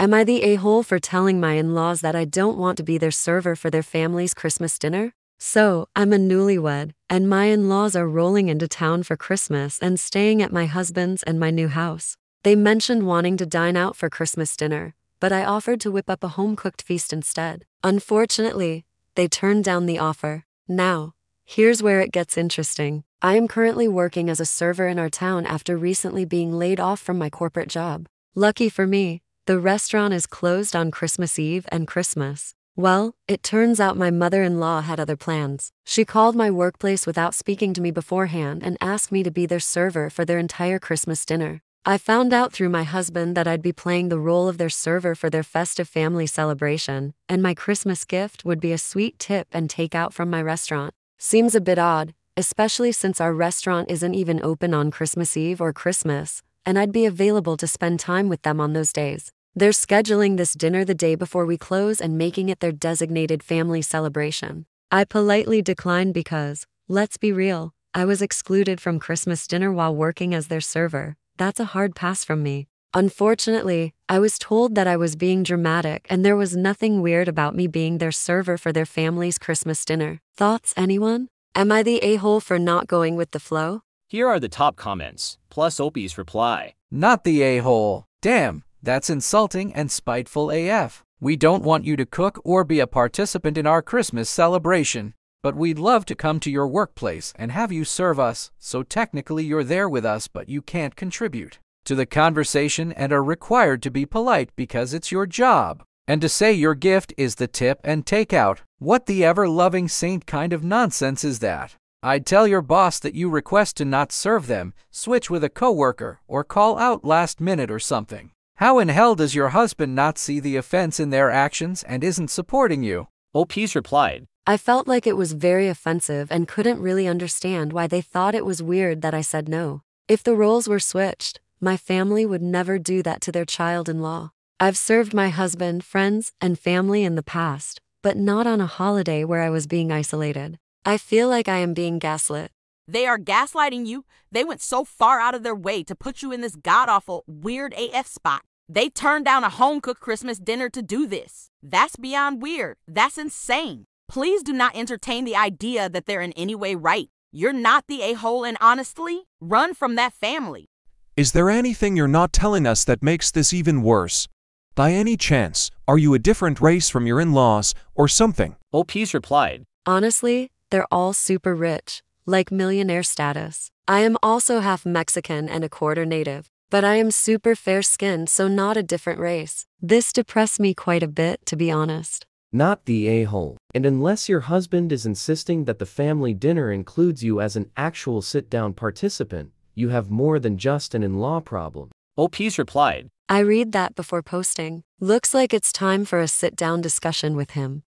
Am I the a-hole for telling my in-laws that I don't want to be their server for their family's Christmas dinner? So, I'm a newlywed, and my in-laws are rolling into town for Christmas and staying at my husband's and my new house. They mentioned wanting to dine out for Christmas dinner, but I offered to whip up a home-cooked feast instead. Unfortunately, they turned down the offer. Now, here's where it gets interesting. I am currently working as a server in our town after recently being laid off from my corporate job. Lucky for me, the restaurant is closed on Christmas Eve and Christmas. Well, it turns out my mother-in-law had other plans. She called my workplace without speaking to me beforehand and asked me to be their server for their entire Christmas dinner. I found out through my husband that I'd be playing the role of their server for their festive family celebration, and my Christmas gift would be a sweet tip and takeout from my restaurant. Seems a bit odd, especially since our restaurant isn't even open on Christmas Eve or Christmas, and I'd be available to spend time with them on those days. They're scheduling this dinner the day before we close and making it their designated family celebration. I politely declined because, let's be real, I was excluded from Christmas dinner while working as their server. That's a hard pass from me. Unfortunately, I was told that I was being dramatic and there was nothing weird about me being their server for their family's Christmas dinner. Thoughts, anyone? Am I the a-hole for not going with the flow? Here are the top comments, plus Opie's reply. Not the a-hole. Damn, that's insulting and spiteful AF. We don't want you to cook or be a participant in our Christmas celebration, but we'd love to come to your workplace and have you serve us, so technically you're there with us but you can't contribute to the conversation and are required to be polite because it's your job. And to say your gift is the tip and takeout. What the ever-loving saint kind of nonsense is that? I'd tell your boss that you request to not serve them, switch with a coworker, or call out last minute or something. How in hell does your husband not see the offense in their actions and isn't supporting you? OP's replied. I felt like it was very offensive and couldn't really understand why they thought it was weird that I said no. If the roles were switched, my family would never do that to their child-in-law. I've served my husband, friends, and family in the past, but not on a holiday where I was being isolated. I feel like I am being gaslit. They are gaslighting you. They went so far out of their way to put you in this god-awful, weird AF spot. They turned down a home-cooked Christmas dinner to do this. That's beyond weird. That's insane. Please do not entertain the idea that they're in any way right. You're not the a-hole, and honestly, run from that family. Is there anything you're not telling us that makes this even worse? By any chance, are you a different race from your in-laws or something? OP's replied. Honestly, they're all super rich, like millionaire status. I am also half Mexican and a quarter native, but I am super fair-skinned, so not a different race. This depressed me quite a bit, to be honest. Not the a-hole. And unless your husband is insisting that the family dinner includes you as an actual sit-down participant, you have more than just an in-law problem. OP's replied. I read that before posting. Looks like it's time for a sit-down discussion with him.